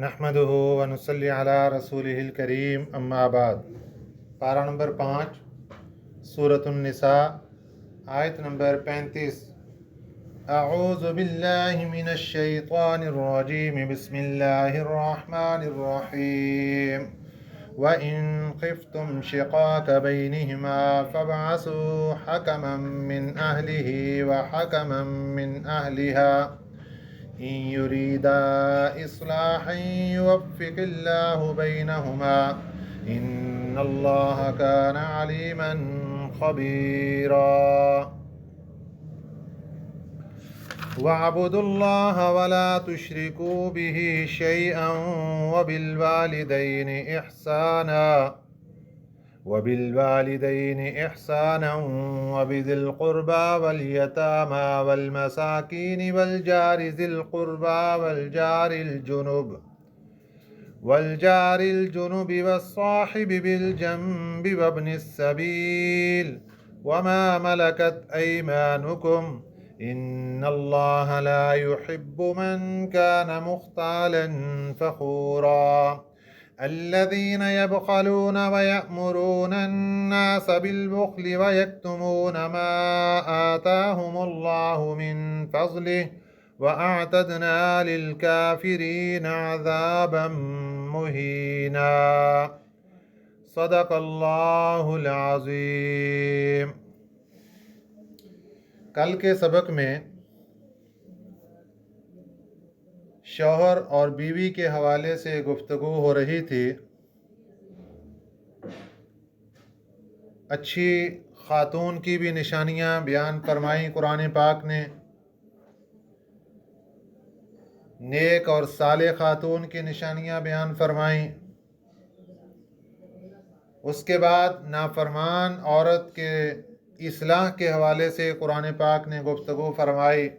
نحمدہ و نصلی علی رسولہ الکریم اما بعد۔ پارہ نمبر 5 سورۃ النساء، آیت نمبر 35۔ اعوذ باللہ من الشیطان الرجیم، بسم اللہ الرحمن الرحیم۔ وَإِن خِفْتُمْ شِقَاقَ بَيْنِهِمَا فَابْعَثُوا حَكَمًا مِّنْ أَهْلِهِ وَحَكَمًا مِّنْ أَهْلِهَا إِن يُرِيدَا إِصْلَاحًا يُوَفِّقِ اللَّهُ بَيْنَهُمَا إِنَّ اللَّهَ كَانَ عَلِيمًا خَبِيرًا۔ وَاعْبُدُوا اللَّهَ وَلَا تُشْرِكُوا بِهِ شَيْئًا وبالوالدين إحسانا وبذي القربى واليتامى والمساكين والجار ذي القربى والجار الجنب والصاحب بالجنب وابن السبيل وما ملكت أيمانكم إن الله لا يحب من كان مختالا فخورا الذين يبخلون ويأمرون الناس بالبخل ويكتمون ما آتاهم الله من فضله وأعتدنا للكافرين عذابا مهينا۔ صدق اللہ العظیم۔ کل کے سبق میں شوہر اور بیوی کے حوالے سے گفتگو ہو رہی تھی۔ اچھی خاتون کی بھی نشانیاں بیان فرمائیں قرآن پاک نے، نیک اور صالح خاتون کی نشانیاں بیان فرمائیں۔ اس کے بعد نافرمان عورت کے اصلاح کے حوالے سے قرآن پاک نے گفتگو فرمائی۔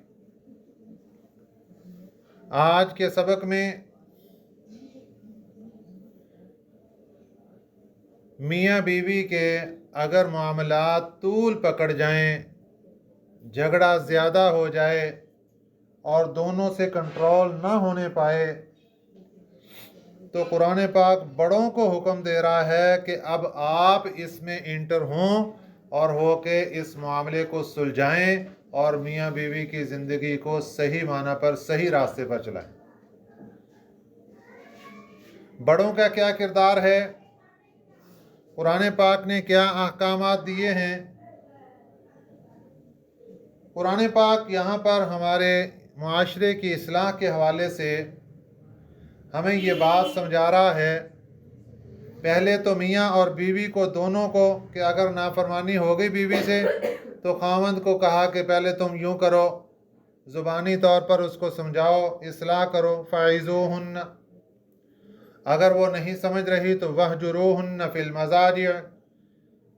آج کے سبق میں میاں بیوی کے اگر معاملات طول پکڑ جائیں، جھگڑا زیادہ ہو جائے اور دونوں سے کنٹرول نہ ہونے پائے، تو قرآن پاک بڑوں کو حکم دے رہا ہے کہ اب آپ اس میں انٹر ہوں اور ہو کے اس معاملے کو سلجھائیں اور میاں بیوی کی زندگی کو صحیح معنی پر صحیح راستے پر چلائیں۔ بڑوں کا کیا کردار ہے، قرآن پاک نے کیا احکامات دیے ہیں؟ قرآن پاک یہاں پر ہمارے معاشرے کی اصلاح کے حوالے سے ہمیں یہ بات سمجھا رہا ہے، پہلے تو میاں اور بیوی کو دونوں کو کہ اگر نافرمانی ہو گئی بیوی سے تو خاوند کو کہا کہ پہلے تم یوں کرو، زبانی طور پر اس کو سمجھاؤ، اصلاح کرو۔ فَعِظُوهُنَّ، اگر وہ نہیں سمجھ رہی تو وَاهْجُرُوهُنَّ فِي الْمَضَاجِعِ،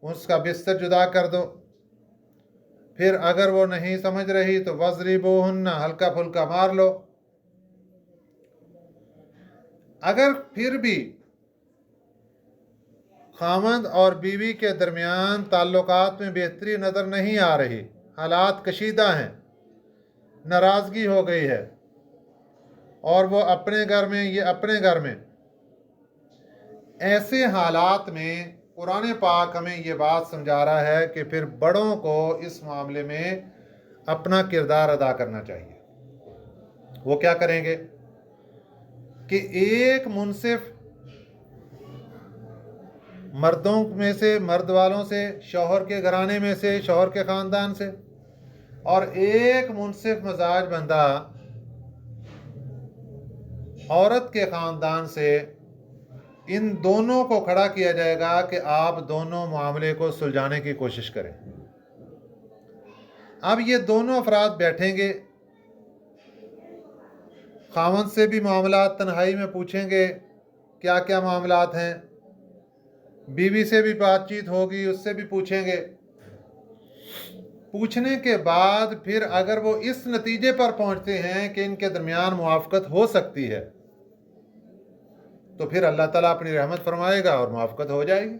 اس کا بستر جدا کر دو۔ پھر اگر وہ نہیں سمجھ رہی تو وَاضْرِبُوهُنَّ، ہلکا پھلکا مار لو۔ اگر پھر بھی خاوند اور بیوی کے درمیان تعلقات میں بہتری نظر نہیں آ رہی، حالات کشیدہ ہیں، ناراضگی ہو گئی ہے اور وہ اپنے گھر میں یہ اپنے گھر میں، ایسے حالات میں قرآن پاک ہمیں یہ بات سمجھا رہا ہے کہ پھر بڑوں کو اس معاملے میں اپنا کردار ادا کرنا چاہیے۔ وہ کیا کریں گے کہ ایک منصف مردوں میں سے، مرد والوں سے، شوہر کے گھرانے میں سے، شوہر کے خاندان سے، اور ایک منصف مزاج بندہ عورت کے خاندان سے، ان دونوں کو کھڑا کیا جائے گا کہ آپ دونوں معاملے کو سلجھانے کی کوشش کریں۔ اب یہ دونوں افراد بیٹھیں گے، خاوند سے بھی معاملات تنہائی میں پوچھیں گے کیا کیا معاملات ہیں، بیوی سے بھی بات چیت ہوگی، اس سے بھی پوچھیں گے۔ پوچھنے کے بعد پھر اگر وہ اس نتیجے پر پہنچتے ہیں کہ ان کے درمیان موافقت ہو سکتی ہے تو پھر اللہ تعالیٰ اپنی رحمت فرمائے گا اور موافقت ہو جائے گی۔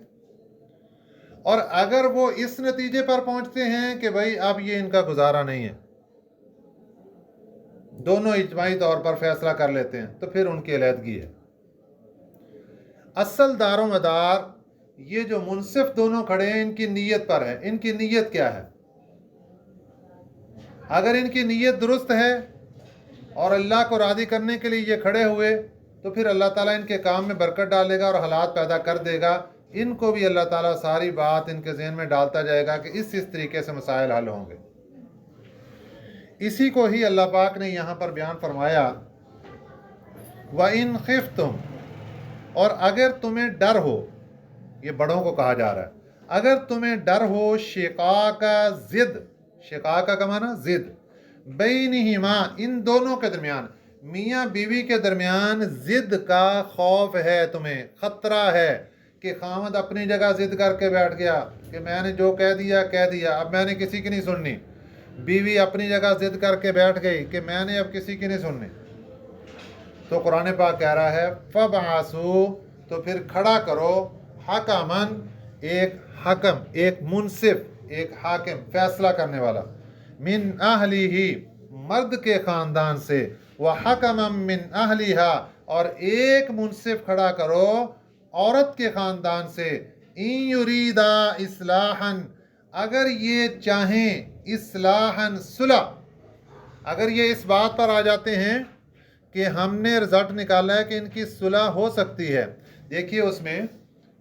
اور اگر وہ اس نتیجے پر پہنچتے ہیں کہ بھائی اب یہ ان کا گزارا نہیں ہے، दोनों इजमाही तौर पर फैसला कर लेते हैं तो फिर उनकी अलहदगी है। असल दारोमदार ये जो मुनसिफ दोनों खड़े हैं इनकी नीयत पर है। इनकी नीयत क्या है? अगर इनकी नीयत दुरुस्त है और अल्लाह को राज़ी करने के लिए ये खड़े हुए तो फिर अल्लाह ताला इनके काम में बरकत डालेगा और हालात पैदा कर देगा। इनको भी अल्लाह ताला सारी बात इनके ज़हन में डालता जाएगा कि इस तरीके से मसाइल हल होंगे। इसी को ही अल्लाह पाक ने यहाँ पर बयान फरमाया, व इन खिफ्तुम, और अगर तुम्हें डर हो, ये बड़ों को कहा जा रहा है, अगर तुम्हें डर हो शिकाका जिद, शिकाका का माना जिद, बैनिहिमा, इन दोनों के दरमियान, मियाँ बीवी के दरमियान जिद का खौफ है, तुम्हें ख़तरा है कि खामद अपनी जगह जिद करके बैठ गया कि मैंने जो कह दिया, अब मैंने किसी की नहीं सुननी। बीवी अपनी जगह जिद करके बैठ गई कि मैंने अब किसी की नहीं सुननी। तो कुरान पाक कह रहा है फबआसू, तो फिर खड़ा करो हकमन, एक हकम, एक मुनसिफ, एक हाकिम, फैसला करने वाला, मिन अहलिही, मर्द के ख़ानदान से, व हकमम मिन अहलिहा, और एक मुनसिफ खड़ा करो औरत के ख़ानदान से, इन युरीदा इस्लाहन, अगर ये चाहें इस्लाहन सुलह, अगर ये इस बात पर आ जाते हैं कि हमने रिज़ल्ट निकाला है कि इनकी सुलह हो सकती है। देखिए उसमें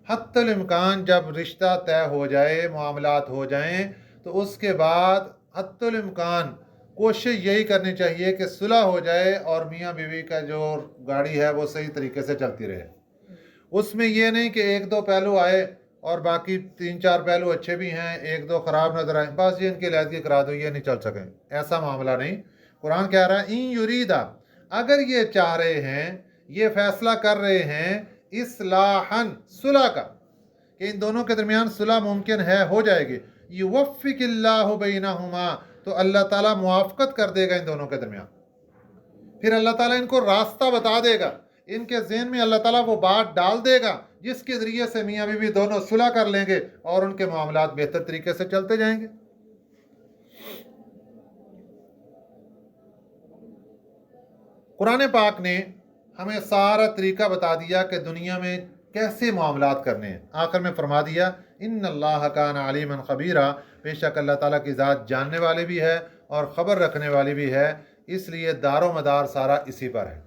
हत्तुल इम्कान, जब रिश्ता तय हो जाए, मामलात हो जाएं, तो उसके बाद हत्तुल इम्कान कोशिश यही करनी चाहिए कि सुलह हो जाए और मियाँ बीवी का जो गाड़ी है वो सही तरीके से चलती रहे। उसमें ये नहीं कि एक दो पहलू आए और बाकी तीन चार पहलू अच्छे भी हैं, एक दो ख़राब नजर आए, बस ये इनकी अलहदगी करा दो, ये नहीं चल सके, ऐसा मामला नहीं। कुरान कह रहा है इन युरीदा, अगर ये चाह रहे हैं, ये फैसला कर रहे हैं इस्लाहन, सुलह का, कि इन दोनों के दरमियान सुलह मुमकिन है, हो जाएगी, युवफ़्फ़िकिल्लाहु बैनहुमा, तो अल्लाह ताला मुआफ़क़त कर देगा इन दोनों के दरमियान। फिर अल्लाह ताला इनको रास्ता बता देगा, इनके ज़हन में अल्लाह ताला वो बात डाल देगा जिसके ज़रिए से मियाँ बीवी दोनों सुलह कर लेंगे और उनके मामलात बेहतर तरीके से चलते जाएंगे। कुरान पाक ने हमें सारा तरीका बता दिया कि दुनिया में कैसे मामलात करने हैं। आखिर में फरमा दिया इन्नल्लाह कान अलीमन खबीरा, बेशक अल्लाह ताला की ज़ात जानने वाली भी है और ख़बर रखने वाली भी है, इसलिए दारो मदार सारा इसी पर है।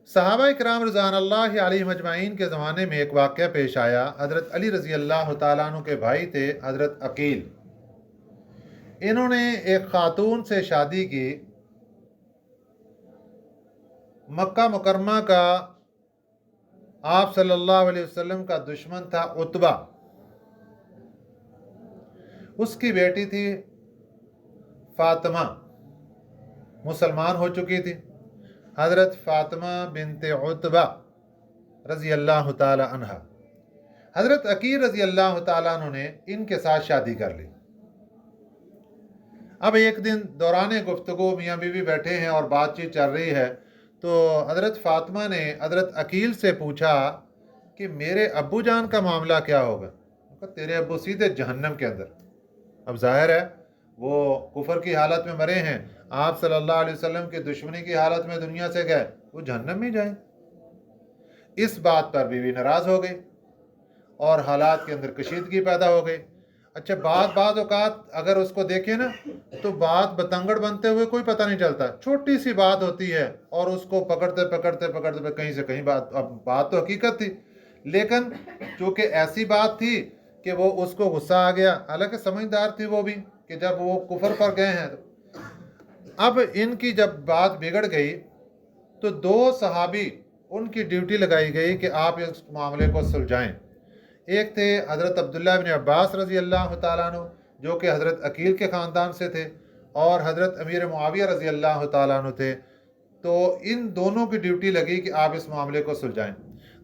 सहाबा इकराम रज़ियल्लाहु अलैहिम अजमाइन के ज़माने में एक वाक़या पेश आया। हज़रत अली रज़ियल्लाहु ताला अन्हु के भाई थे हज़रत अकील, इन्होंने एक खातून से शादी की। मक्का मुकरमा का आप सल्लल्लाहु अलैहि वसल्लम का दुश्मन था उतबा, उसकी बेटी थी फातिमा, मुसलमान हो चुकी थी। हज़रत फातिमा बिनते उतबा रज़ी अल्लाह ताला अन्हा, हज़रत अकील रज़ी अल्लाह ताला अन्हु ने इनके साथ शादी कर ली। अब एक दिन दौरान गुफ्तगू मियाँ बीवी बैठे हैं और बातचीत चल रही है, तो हज़रत फातिमा ने हज़रत अकील से पूछा कि मेरे अब्बू जान का मामला क्या होगा? तेरे अब्बू सीधे जहन्नम के अंदर। अब जाहिर है वो कुफर की हालत में मरे हैं, आप सल्लल्लाहु अलैहि वसल्लम की दुश्मनी की हालत में दुनिया से गए, वो जहन्नम में जाए। इस बात पर बीवी नाराज़ हो गई और हालात के अंदर कशीदगी पैदा हो गई। अच्छा, बाद औकात अगर उसको देखें ना तो बात बतंगड़ बनते हुए कोई पता नहीं चलता, छोटी सी बात होती है और उसको पकड़ते पकड़ते कहीं से कहीं बात तो हकीकत थी, लेकिन चूँकि ऐसी बात थी कि वो उसको गुस्सा आ गया। हालांकि समझदार थी वो भी कि जब वो कुफर पर गए हैं तो। अब इनकी जब बात बिगड़ गई तो दो सहाबी, उनकी ड्यूटी लगाई गई कि आप इस मामले को सुलझाएं। एक थे हज़रत अब्दुल्ला बिन अब्बास रज़ी अल्लाह ताला अन्हु, जो कि हज़रत अकील के ख़ानदान से थे, और हज़रत अमीर मुआविया रज़ी अल्लाह ताला अन्हु थे। तो इन दोनों की ड्यूटी लगी कि आप इस मामले को सुलझाएं।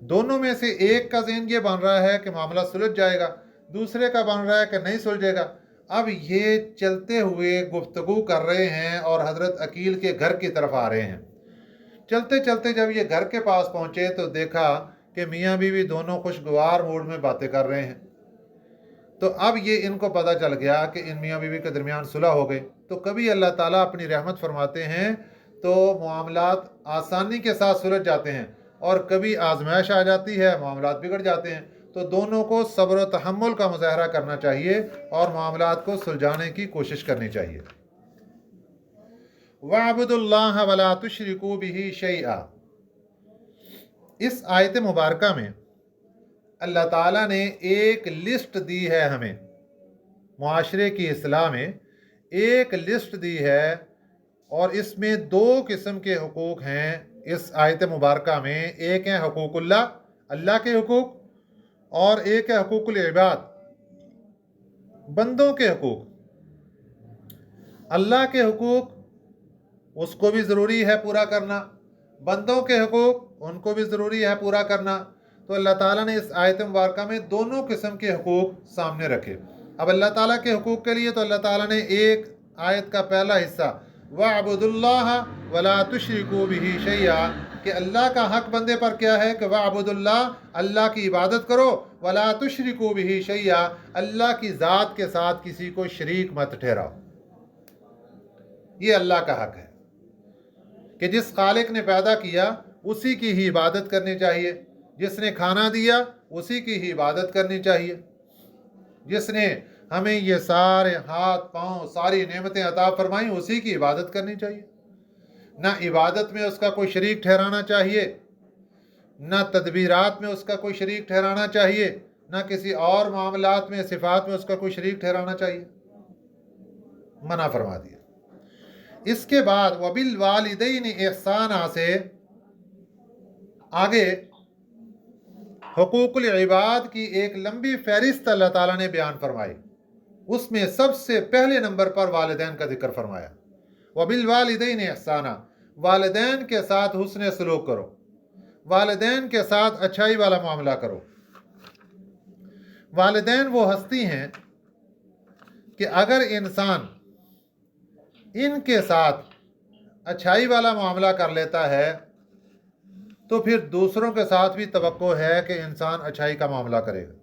दोनों में से एक का ज़हन ये बन रहा है कि मामला सुलझ जाएगा, दूसरे का बन रहा है कि नहीं सुलझेगा। अब ये चलते हुए गुफ्तगू कर रहे हैं और हज़रत अकील के घर की तरफ आ रहे हैं। चलते चलते जब ये घर के पास पहुँचे तो देखा कि मियाँ बीवी दोनों खुशगवार मूड में बातें कर रहे हैं। तो अब ये इनको पता चल गया कि इन मियाँ बीवी के दरमियान सुलह हो गई, तो कभी अल्लाह ताला अपनी रहमत फरमाते हैं तो मामलात आसानी के साथ सुलझ जाते हैं, और कभी आजमाइश आ जाती है, मामलात बिगड़ जाते हैं। तो दोनों को सब्र व तहम्मुल का मुजाहरा करना चाहिए और मामलात को सुलझाने की कोशिश करनी चाहिए। वअबुदुल्लाह वला तुश्रिकू बिही शैआ, इस आयत मुबारका में अल्लाह ताला ने एक लिस्ट दी है हमें, मुआशरे की इस्लाह में एक लिस्ट दी है, और इसमें दो किस्म के हुकूक हैं इस आयत मुबारका में। एक है हुकूकुल्लाह, अल्लाह के हुकूक, और एक है हुकूकुल इबाद, बंदों के हुकूक। अल्लाह के हुकूक उसको भी ज़रूरी है पूरा करना, बंदों के हुकूक उनको भी ज़रूरी है पूरा करना। तो अल्लाह ताला ने इस आयत मुबारका में दोनों किस्म के हुकूक सामने रखे। अब अल्लाह ताला के हुकूक के लिए तो अल्लाह ताला ने एक आयत का पहला हिस्सा वअबुदुल्लाह वला तुश्रिकू बिही शैआ, कि अल्लाह का हक बंदे पर क्या है कि वअबुदुल्लाह, अल्लाह की इबादत करो, वला तुश्रिकू बिही शैआ, अल्लाह की ज़ात के साथ किसी को शरीक मत ठहराओ। ये अल्लाह का हक है कि जिस खालिक ने पैदा किया उसी की ही इबादत करनी चाहिए, जिसने खाना दिया उसी की ही इबादत करनी चाहिए, जिसने हमें ये सारे हाथ पांव सारी नेमतें अता फरमाई उसी की इबादत करनी चाहिए। ना इबादत में उसका कोई शरीक ठहराना चाहिए, ना तदबीरात में उसका कोई शरीक ठहराना चाहिए, ना किसी और मामलात में सिफात में उसका कोई शरीक ठहराना चाहिए, मना फरमा दिया। इसके बाद वबिल वालिदैन इहसाना से आगे हुकूकुल इबाद की एक लंबी फहरिस्त अल्लाह ताला ने बयान फरमाई। उसमें सबसे पहले नंबर पर वालिदैन का जिक्र फरमाया। वबिल वालिदैन इहसाना, वालिदैन के साथ हुस्न सलूक करो, वालिदैन के साथ अच्छाई वाला मामला करो। वालिदैन वो हस्ती हैं कि अगर इंसान इनके साथ अच्छाई वाला मामला कर लेता है तो फिर दूसरों के साथ भी तवक्को है कि इंसान अच्छाई का मामला करेगा,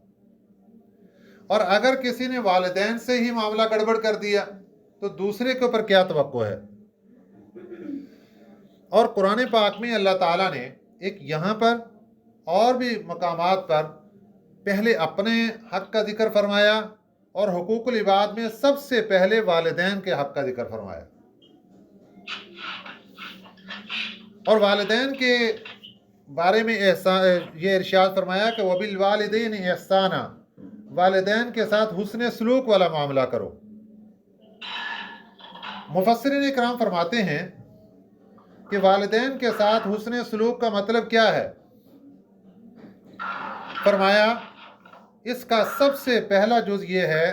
और अगर किसी ने वालिदैन से ही मामला गड़बड़ कर दिया तो दूसरे के ऊपर क्या तवक्को है। और कुरान पाक में अल्लाह ताला ने एक यहाँ पर और भी मकामात पर पहले अपने हक का जिक्र फरमाया, और हुकूकुल इबाद में सबसे पहले वालिदैन के हक का जिक्र फरमाया। और वालिदैन के बारे में ये इरशाद फरमाया कि वबिल वालिदैन इहसाना, वालिदैन के साथ हुस्न सलूक वाला मामला करो। मुफस्सिरीन इकराम फरमाते हैं कि वालिदैन के साथ हुस्न सलूक का मतलब क्या है। फरमाया इसका सबसे पहला जुज ये है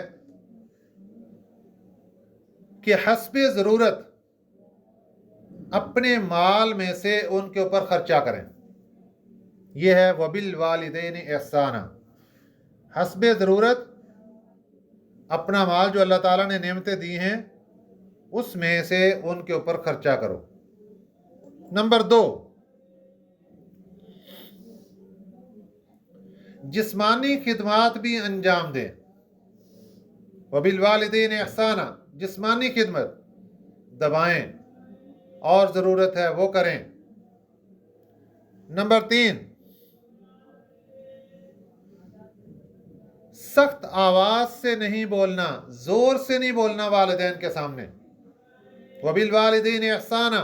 कि हस्बे ज़रूरत अपने माल में से उनके ऊपर खर्चा करें। यह है वबिल वालिदैन इहसाना, हस्बे ज़रूरत अपना माल जो अल्लाह ताला ने नेमतें दी हैं उसमें से उनके ऊपर खर्चा करो। नंबर 2, जिस्मानी खिदमात भी अंजाम दें। वबिल वालिदैन इहसाना, जिस्मानी खिदमत, दवाएं और ज़रूरत है वो करें। नंबर 3, सख्त आवाज से नहीं बोलना, जोर से नहीं बोलना वालिदैन के सामने। वबिल वालिदैन इहसाना,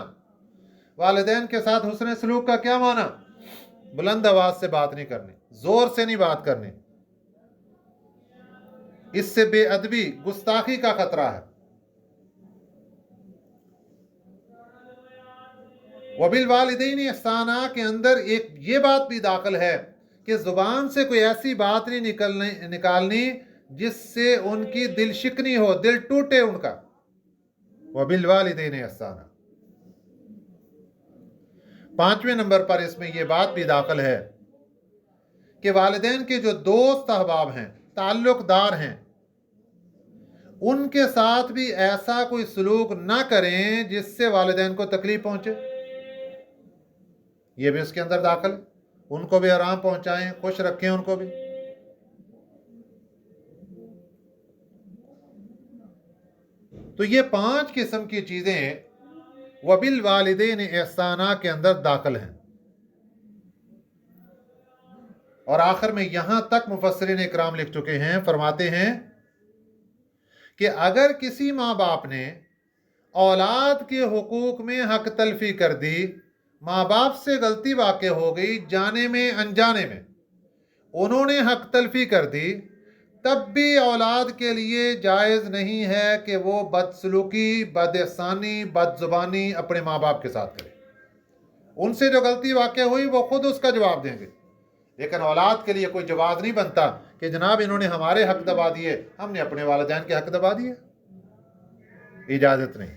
वालिदैन के साथ हुस्न सलूक का क्या माना, बुलंद आवाज से बात नहीं करनी, जोर से नहीं बात करनी, इससे बेअदबी गुस्ताखी का खतरा है। वबिल वालिदैन इहसाना के अंदर एक ये बात भी दाखिल है कि जुबान से कोई ऐसी बात नहीं निकालनी जिससे उनकी दिल शिकनी हो, दिल टूटे उनका। वबिल वालिदैन इहसाना। 5वें नंबर पर इसमें यह बात भी दाखिल है कि वालिदैन के जो दोस्त अहबाब हैं, ताल्लुकदार हैं, उनके साथ भी ऐसा कोई सलूक ना करें जिससे वालिदैन को तकलीफ पहुंचे। यह भी उसके अंदर दाखिल है। उनको भी आराम पहुंचाएं, खुश रखें उनको भी। तो ये 5 किस्म की चीज़ें वबिल वालिदैन एहसाना के अंदर दाखिल हैं। और आखिर में यहां तक मुफस्सिरीन इकराम लिख चुके हैं, फरमाते हैं कि अगर किसी माँ बाप ने औलाद के हुकूक में हक तलफी कर दी, माँ बाप से गलती वाक़ हो गई, जाने में अनजाने में उन्होंने हक तलफी कर दी, तब भी औलाद के लिए जायज़ नहीं है कि वो बदसलूकी, बदएहसानी, बदजुबानी अपने माँ बाप के साथ करे। उनसे जो गलती वाक़ हुई वो खुद उसका जवाब देंगे, लेकिन औलाद के लिए कोई जवाब नहीं बनता कि जनाब इन्होंने हमारे हक दबा दिए, हमने अपने वालिदैन के हक दबा दिए। इजाज़त नहीं।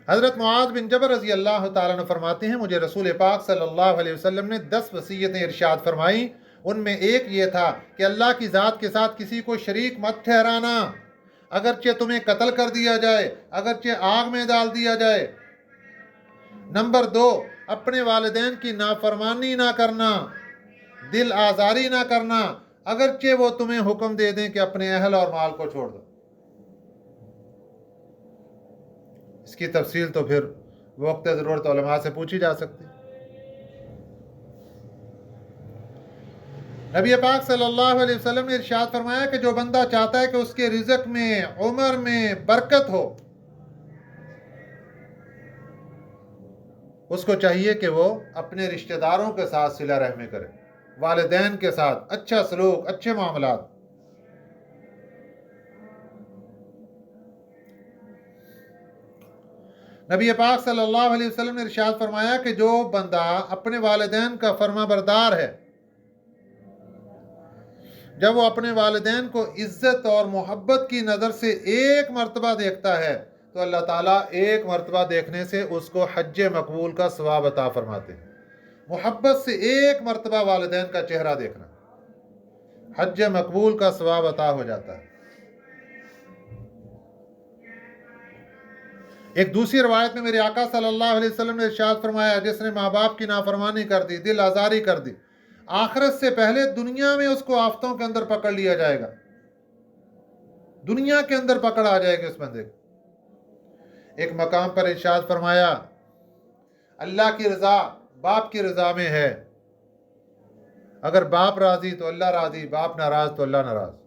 हज़रत मुआज़ बिन जबल रज़ी अल्लाह ताला अन्हु फरमाते हैं, मुझे रसूल पाक सल्लल्लाहु अलैहि वसल्लम ने 10 वसीयतें इरशाद फरमाई। उनमें एक ये था कि अल्लाह की ज़ात के साथ किसी को शरीक मत ठहराना, अगरचे तुम्हें कत्ल कर दिया जाए, अगरचे आग में डाल दिया जाए। नंबर 2, अपने वालिदैन की नाफरमानी ना करना, दिल आज़ारी ना करना, अगरचे वो तुम्हें हुक्म दे दें कि अपने अहल और माल को छोड़ दो। इसकी तफसील तो फिर वक्त ज़रूरत उलमा से पूछी जा सकती। नबी पाक सल्लल्लाहु अलैहि वसल्लम ने इरशाद फरमाया कि जो बंदा चाहता है कि उसके रिज़्क़ में, उम्र में बरकत हो, उसको चाहिए कि वो अपने रिश्तेदारों के साथ सिला रहमी करे, वालिदैन के साथ अच्छा सलूक, अच्छे मामलात। नबी पाक सल्लल्लाहु अलैहि वसल्लम ने इरशाद फरमाया कि जो बंदा अपने वालिदैन का फर्माबरदार है, जब वो अपने वालिदैन को इज्जत और मोहब्बत की नज़र से एक मर्तबा देखता है तो अल्लाह ताला एक मर्तबा देखने से उसको हज्ज मकबूल का सवाब अता फरमाते हैं। मोहब्बत से एक मर्तबा वालिदैन का चेहरा देखना, हज्ज मकबूल का सवाब अता हो जाता है। एक दूसरी रवायत में मेरे आका सल्लल्लाहु अलैहि वसल्लम ने इरशाद फरमाया, जिसने माँ बाप की नाफरमानी कर दी, दिल आज़ारी कर दी, आखिरत से पहले दुनिया में उसको आफतों के अंदर पकड़ लिया जाएगा, दुनिया के अंदर पकड़ आ जाएगी उस बंदे को। एक मकाम पर इरशाद फरमाया, अल्लाह की रज़ा बाप की रज़ा में है, अगर बाप राज़ी तो अल्लाह राज़ी, बाप नाराज़ तो अल्लाह नाराज़।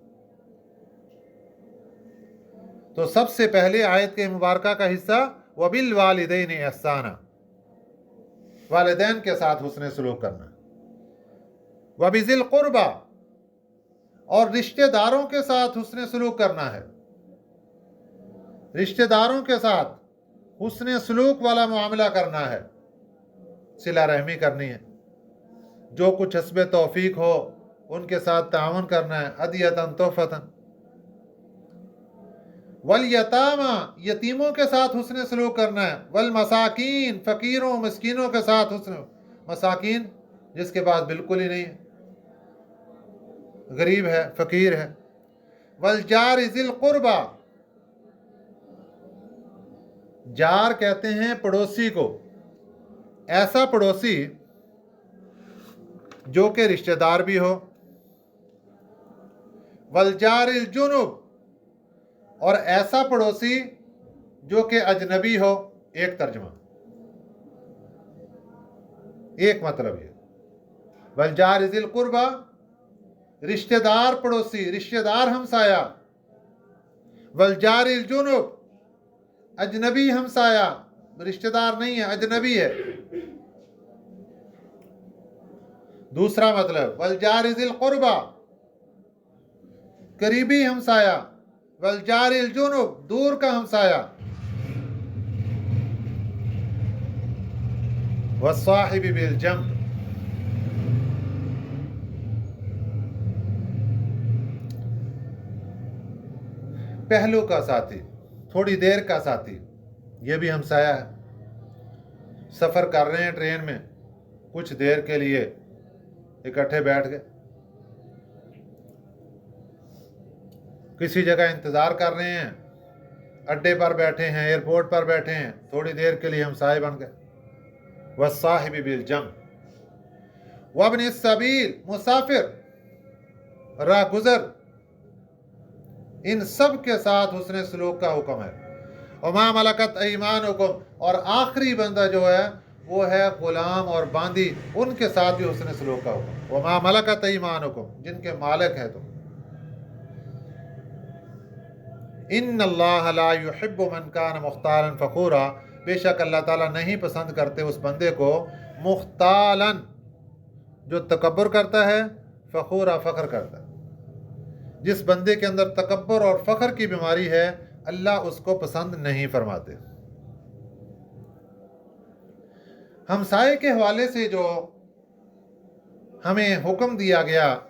तो सबसे पहले आयत के मुबारका का हिस्सा वबिल वालिदैन एहसाना, वालिदैन के साथ हुस्न सलूक करना, वबिज़िल क़ुरबा, और रिश्तेदारों के साथ हुस्न सलूक करना है। रिश्तेदारों के साथ हुस्न सलूक वाला मामला करना है, सिला रहमी करनी है, जो कुछ हस्बे तौफीक हो उनके साथ तावन करना है, हदियतन तोहफतन। वल यतामा, यतीमों के साथ हुस्न सलूक करना है, वल मसाकीन, फ़कीरों मिस्कीनों के साथ हुस्न, मसाकीन जिसके पास बिल्कुल ही नहीं है, गरीब है, फ़कीर है। वल जारि ज़िल क़ुरबा, जार कहते हैं पड़ोसी को, ऐसा पड़ोसी जो कि रिश्तेदार भी हो। वल जारिल जुनुब, और ऐसा पड़ोसी जो कि अजनबी हो। एक तर्जुमा, एक मतलब ये, वल जारि ज़िल क़ुरबा, रिश्तेदार पड़ोसी, रिश्तेदार हमसाया। वल जारिल जुनुब, अजनबी हमसाया, रिश्तेदार नहीं है, अजनबी है। दूसरा मतलब वल जारि ज़िल क़ुरबा, करीबी हमसाया, वल जारिल जुनुब, दूर का हमसाया, वस्साहिबि बिल जंब, पहलू का साथी, थोड़ी देर का साथी, ये भी हमसाया है। सफ़र कर रहे हैं ट्रेन में, कुछ देर के लिए इकट्ठे बैठ गए, किसी जगह इंतज़ार कर रहे हैं, अड्डे पर बैठे हैं, एयरपोर्ट पर बैठे हैं, थोड़ी देर के लिए हमसाए बन गए। वस्साहिबि बिल जंब वब्नि सबील, मुसाफिर, राह गुज़र, इन सब के साथ हुस्न सलूक का हुक्म है। वमा मलकत ऐमानुकुम, और आखिरी बंदा जो है वो है गुलाम और बांदी, उनके साथ भी हुस्न सलूक का हुक्म। वमा मलकत ऐमानुकुम, जिनके मालिक है तुम। इन्नल्लाह ला युहिब्बु मन कान मुख्तालन फ़खूरा, बेशक अल्लाह ताला नहीं पसंद करते उस बंदे को मुख्तालन, जो तकब्बुर करता है, फ़खूरा, फ़ख्र करता है। जिस बंदे के अंदर तकब्बुर और फ़ख्र की बीमारी है, अल्लाह उसको पसंद नहीं फरमाते। हमसाये के हवाले से जो हमें हुक्म दिया गया,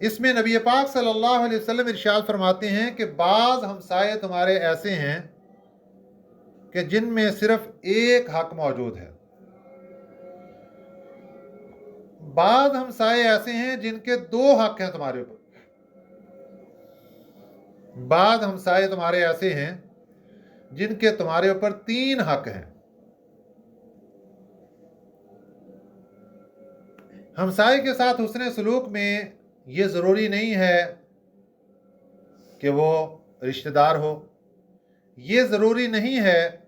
इसमें नबी पाक सल्लल्लाहु अलैहि वसल्लम इरशाद फरमाते हैं कि बाज़ हमसाये तुम्हारे ऐसे हैं कि जिनमें सिर्फ एक हक मौजूद है, बाज़ हमसाये ऐसे हैं जिनके दो हक हैं तुम्हारे ऊपर, बाज़ हमसाये तुम्हारे ऐसे हैं जिनके तुम्हारे ऊपर तीन हक हैं। हमसाये के साथ हुस्न सलूक में ये ज़रूरी नहीं है कि वो रिश्तेदार हो, ये ज़रूरी नहीं है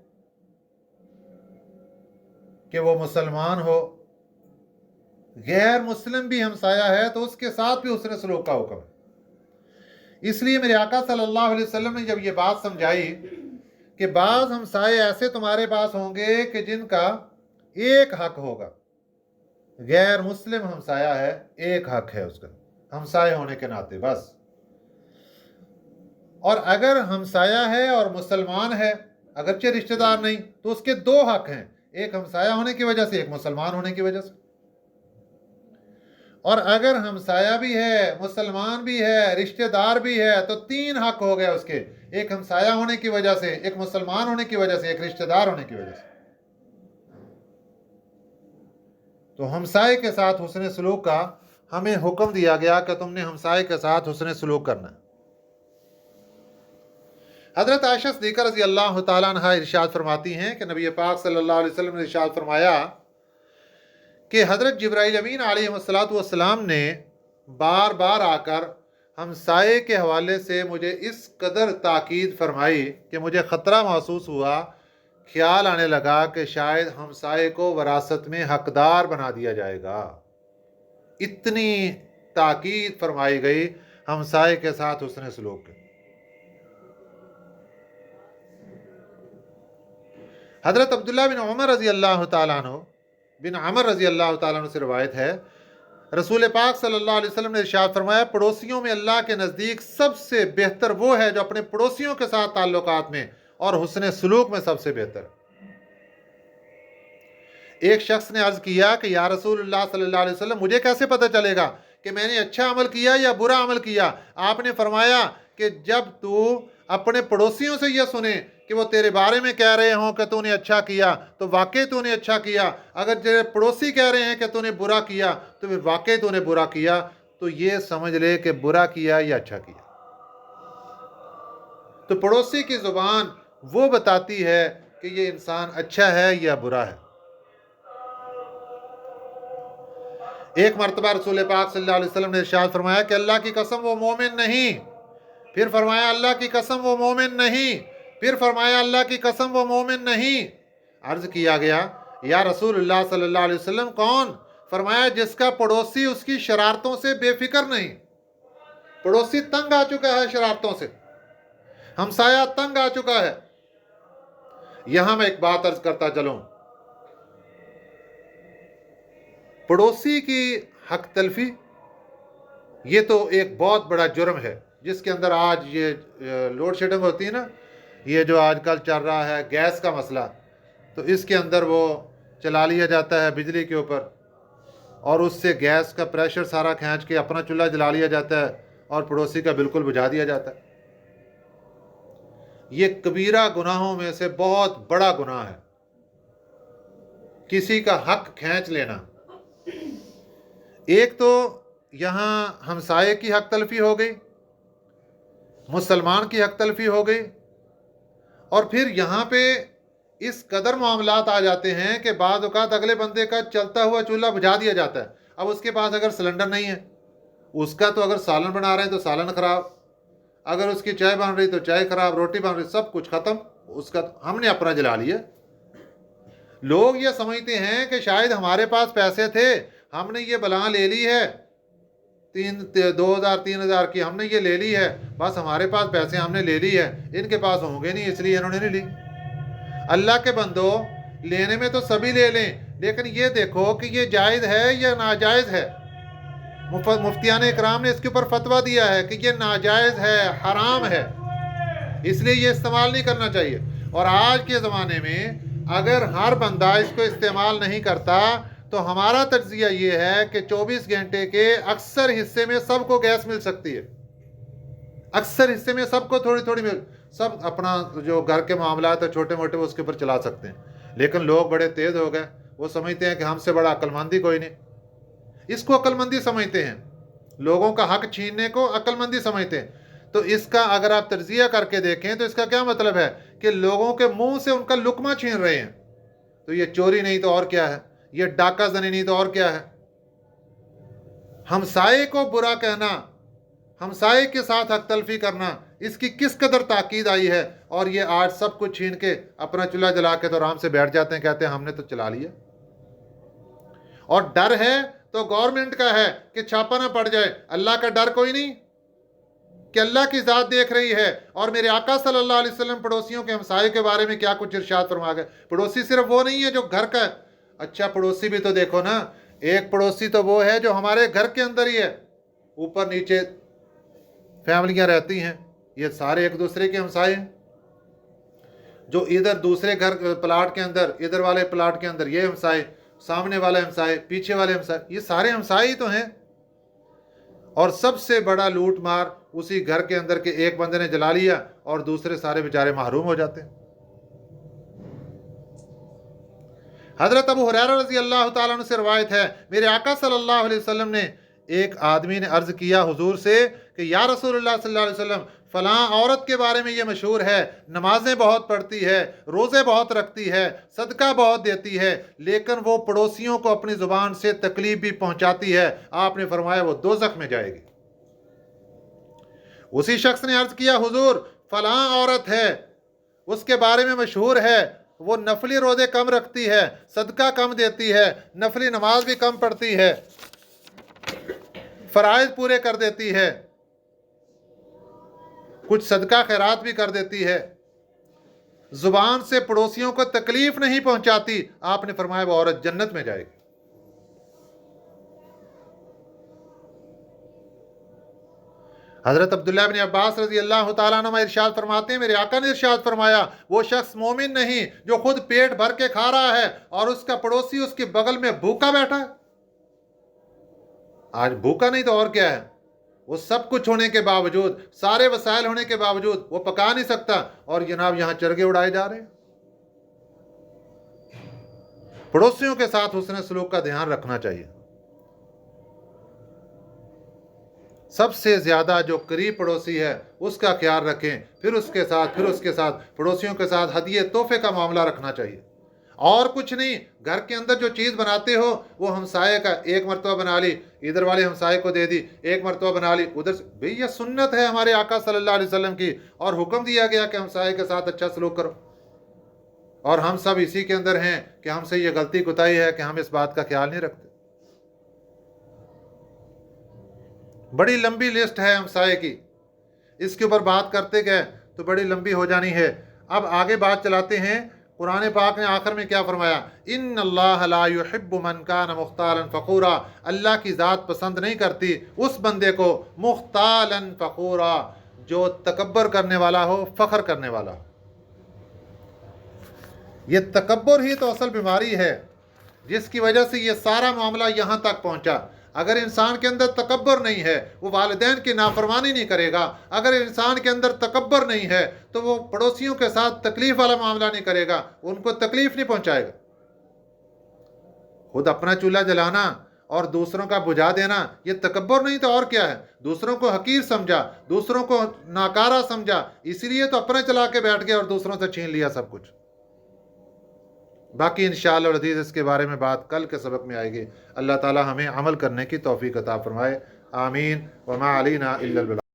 कि वो मुसलमान हो, गैर मुस्लिम भी हमसाया है तो उसके साथ भी हुस्न सलूक का हुक्म है। इसलिए मेरे आका सल्लल्लाहु अलैहि वसल्लम ने जब ये बात समझाई कि बाज़ हमसाये ऐसे तुम्हारे पास होंगे कि जिनका एक हक होगा, गैर मुस्लिम हमसाया है, एक हक है उसका हमसाये होने के नाते बस। और अगर हमसाया है और मुसलमान है, अगरचे रिश्तेदार नहीं, तो उसके दो हक हैं, एक हमसाया होने की वजह से, एक मुसलमान होने की वजह से। और अगर हमसाया भी है, मुसलमान भी है, रिश्तेदार भी है, तो तीन हक हो गए उसके, एक हमसाया होने की वजह से, एक मुसलमान होने की वजह से, एक रिश्तेदार होने की वजह से। तो हमसाये के साथ हुस्न सलूक का हमें हुक्म दिया गया कि तुमने हमसाये के साथ हुस्न सलूक करना है। हज़रत आयशा सिद्दीक़ा रज़ी अल्लाह तआला अन्हा इरशाद फरमाती हैं कि नबी पाक सल्लल्लाहु अलैहि वसल्लम ने इरशाद फरमाया कि हज़रत जिब्राइल अमीन अलैहिस्सलातु वस्सलाम ने बार बार आकर हमसाये के हवाले से मुझे इस कदर ताकीद फरमाई कि मुझे ख़तरा महसूस हुआ, ख्याल आने लगा कि शायद हमसाये को वरासत में हकदार बना दिया जाएगा। इतनी ताकीद फरमाई गई हमसाये के साथ हुस्न सलूक की। हज़रत अब्दुल्लाह बिन उमर रज़ी अल्लाह तआला अन्हु से रवायत है, रसूल पाक सल्लल्लाहु अलैहि वसल्लम ने इरशाद फरमाया, पड़ोसियों में अल्लाह के नज़दीक सबसे बेहतर वो है जो अपने पड़ोसियों के साथ ताल्लुकात में और हुस्न सलूक में सबसे बेहतर। एक शख्स ने अर्ज़ किया कि या रसूलुल्लाह सल्लल्लाहु अलैहि वसल्लम, मुझे कैसे पता चलेगा कि मैंने अच्छा अमल किया या बुरा अमल किया? आपने फरमाया कि जब तू अपने पड़ोसियों से यह सुने कि वो तेरे बारे में कह रहे हों कि तूने अच्छा किया, तो वाकई तूने अच्छा किया। अगर तेरे पड़ोसी कह रहे हैं कि तूने बुरा किया, तो फिर वाकई तूने बुरा किया। तो ये समझ ले कि बुरा किया या अच्छा किया। तो पड़ोसी की ज़ुबान वो बताती है कि ये इंसान अच्छा है या बुरा है। एक मरतबा रसूल पाक सल्लल्लाहु अलैहि वसल्लम ने इरशाद फरमाया कि अल्लाह की कसम वो मोमिन नहीं, फिर फरमाया अल्लाह की कसम वो मोमिन नहीं, फिर फरमाया अल्लाह की कसम वो मोमिन नहीं। अर्ज किया गया, या रसूलुल्लाह सल्लल्लाहु अलैहि वसल्लम कौन? फरमाया जिसका पड़ोसी उसकी शरारतों से बेफिक्र नहीं। पड़ोसी तंग आ चुका है शरारतों से, हमसाया तंग आ चुका है। यहां मैं एक बात अर्ज करता चलूं, पड़ोसी की हक तलफी ये तो एक बहुत बड़ा जुर्म है, जिसके अंदर आज ये लोड शेडिंग होती है ना, ये जो आजकल चल रहा है गैस का मसला, तो इसके अंदर वो चला लिया जाता है बिजली के ऊपर और उससे गैस का प्रेशर सारा खींच के अपना चूल्हा जला लिया जाता है और पड़ोसी का बिल्कुल बुझा दिया जाता है। ये कबीरा गुनाहों में से बहुत बड़ा गुनाह है, किसी का हक खींच लेना। एक तो यहाँ हमसाये की हक तलफी हो गई, मुसलमान की हक तलफी हो गई, और फिर यहाँ पे इस कदर मामलात आ जाते हैं कि बाद औक़ात अगले बंदे का चलता हुआ चूल्हा बुझा दिया जाता है। अब उसके पास अगर सिलेंडर नहीं है اس کا تو اگر سالن بنا رہے ہیں تو سالن خراب، اگر اس کی چائے بن رہی تو چائے خراب، روٹی بن رہی، سب کچھ ختم، اس کا ہم نے اپنا جلا لیا۔ لوگ یہ سمجھتے ہیں کہ شاید ہمارے پاس پیسے تھے، ہم نے یہ بلا لے لی ہے، 2,000 3,000 کی ہم نے یہ لے لی ہے، بس ہمارے پاس پیسے ہم نے لے لی ہے، ان کے پاس ہوں گے نہیں اس لیے انہوں نے نہیں لی۔ اللہ کے بندو، لینے میں تو سبھی لے لیں، لیکن یہ دیکھو کہ یہ جائز ہے یا ناجائز ہے۔ مفتیان اکرام نے اس کے اوپر فتویٰ دیا ہے کہ یہ ناجائز ہے، حرام ہے، اس لیے یہ استعمال نہیں کرنا چاہیے۔ اور آج کے زمانے میں اگر ہر بندہ اس کو استعمال نہیں کرتا تو ہمارا تجزیہ یہ ہے کہ 24 گھنٹے کے اکثر حصے میں سب کو گیس مل سکتی ہے، اکثر حصے میں سب کو تھوڑی تھوڑی سب اپنا جو گھر کے معاملات ہیں چھوٹے موٹے وہ اس کے اوپر چلا سکتے ہیں۔ لیکن لوگ بڑے تیز ہو گئے، وہ سمجھتے ہیں کہ ہم سے بڑا عقل مندی کوئی نہیں، اس کو عقل مندی سمجھتے ہیں، لوگوں کا حق چھیننے کو عقل مندی سمجھتے ہیں۔ تو اس کا اگر آپ تجزیہ کر کے دیکھیں تو اس کا کیا مطلب ہے کہ لوگوں کے منہ سے ان کا لقمہ چھین رہے ہیں۔ تو یہ چوری نہیں تو اور کیا ہے، یہ ڈاکہ زنی نہیں تو اور کیا ہے۔ ہمسائے کو برا کہنا، ہمسائے کے ساتھ حق تلفی کرنا، اس کی کس قدر تاکید آئی ہے، اور یہ آج سب کچھ چھین کے اپنا چولہا جلا کے تو آرام سے بیٹھ جاتے ہیں، کہتے ہیں ہم نے تو چلا لیا۔ اور ڈر ہے تو گورنمنٹ کا ہے کہ چھاپا نہ پڑ جائے، اللہ کا ڈر کوئی نہیں کہ اللہ کی ذات دیکھ رہی ہے۔ اور میرے آقا صلی اللہ علیہ وسلم پڑوسیوں کے ہمسائے کے بارے میں کیا کچھ ارشاد فرما گئے۔ پڑوسی صرف وہ نہیں ہے جو گھر کا ہے، اچھا پڑوسی بھی تو دیکھو نا، ایک پڑوسی تو وہ ہے جو ہمارے گھر کے اندر ہی ہے، اوپر نیچے فیملیاں رہتی ہیں، یہ سارے ایک دوسرے کے ہمسائے ہیں۔ جو ادھر دوسرے گھر پلاٹ کے اندر، ادھر والے پلاٹ کے اندر یہ ہمسائے، سامنے والے ہمسائے، پیچھے والے ہمسائے، یہ سارے ہمسائے ہی تو ہیں۔ اور سب سے بڑا لوٹ مار اسی گھر کے اندر کے ایک بندے نے جلا لیا اور دوسرے سارے بیچارے محروم ہو جاتے ہیں۔ حضرت ابو ہریرہ رضی اللہ تعالیٰ عنہ سے روایت ہے، میرے آقا صلی اللہ علیہ وسلم نے، ایک آدمی نے عرض کیا حضور سے کہ یا رسول اللہ صلی اللہ علیہ وسلم، فلاں عورت کے بارے میں یہ مشہور ہے، نمازیں بہت پڑھتی ہے، روزے بہت رکھتی ہے، صدقہ بہت دیتی ہے، لیکن وہ پڑوسیوں کو اپنی زبان سے تکلیف بھی پہنچاتی ہے، آپ نے فرمایا وہ دوزخ میں جائے گی۔ اسی شخص نے عرض کیا حضور فلاں عورت ہے، اس کے بارے میں مشہور ہے، وہ نفلی روزے کم رکھتی ہے، صدقہ کم دیتی ہے، نفلی نماز بھی کم پڑھتی ہے، فرائض پورے کر دیتی ہے، کچھ صدقہ خیرات بھی کر دیتی ہے، زبان سے پڑوسیوں کو تکلیف نہیں پہنچاتی، آپ نے فرمایا وہ عورت جنت میں جائے گی۔ حضرت عبداللہ بن عباس رضی اللہ تعالیٰ عنہ ارشاد فرماتے ہیں، میرے آقا نے ارشاد فرمایا وہ شخص مومن نہیں جو خود پیٹ بھر کے کھا رہا ہے اور اس کا پڑوسی اس کے بغل میں بھوکا بیٹھا ہے۔ آج بھوکا نہیں تو اور کیا ہے، وہ سب کچھ ہونے کے باوجود، سارے وسائل ہونے کے باوجود وہ پکا نہیں سکتا، اور جناب یہاں چرگے اڑائے جا رہے ہیں۔ پڑوسیوں کے ساتھ حسن سلوک کا دھیان رکھنا چاہیے۔ سب سے زیادہ جو قریب پڑوسی ہے اس کا خیال رکھیں، پھر اس کے ساتھ پڑوسیوں کے ساتھ ہدیے تحفے کا معاملہ رکھنا چاہیے۔ اور کچھ نہیں، گھر کے اندر جو چیز بناتے ہو وہ ہمسائے کا ایک مرتبہ بنا لی، ادھر والے ہمسائے کو دے دی، ایک مرتبہ بنا لی ادھر سے، بھئی یہ سنت ہے ہمارے آقا صلی اللہ علیہ وسلم کی، اور حکم دیا گیا کہ ہمسائے کے ساتھ اچھا سلوک کرو۔ اور ہم سب اسی کے اندر ہیں کہ ہم سے یہ غلطی کوتاہی ہے کہ ہم اس بات کا خیال نہیں رکھتے۔ بڑی لمبی لسٹ ہے ہمسائے کی، اس کے اوپر بات کرتے گئے تو بڑی لمبی ہو جانی ہے۔ اب آگے بات چلاتے ہیں، قرآن پاک نے آخر میں کیا فرمایا، ان اللہ لا يحب من کان مختالا فخورا، اللہ کی ذات پسند نہیں کرتی اس بندے کو مختالا فخورا جو تکبر کرنے والا ہو، فخر کرنے والا ہو۔ یہ تکبر ہی تو اصل بیماری ہے جس کی وجہ سے یہ سارا معاملہ یہاں تک پہنچا۔ اگر انسان کے اندر تکبر نہیں ہے وہ والدین کی نافرمانی نہیں کرے گا، اگر انسان کے اندر تکبر نہیں ہے تو وہ پڑوسیوں کے ساتھ تکلیف والا معاملہ نہیں کرے گا، ان کو تکلیف نہیں پہنچائے گا۔ خود اپنا چولہا جلانا اور دوسروں کا بجھا دینا یہ تکبر نہیں تو اور کیا ہے، دوسروں کو حقیر سمجھا، دوسروں کو ناکارہ سمجھا، اسی لیے تو اپنا چلا کے بیٹھ گیا اور دوسروں سے چھین لیا سب کچھ۔ باقی انشاءاللہ العزیز اس کے بارے میں بات کل کے سبق میں آئے گی۔ اللہ تعالی ہمیں عمل کرنے کی توفیق عطا فرمائے۔ آمین وما علینا الا البلاغ.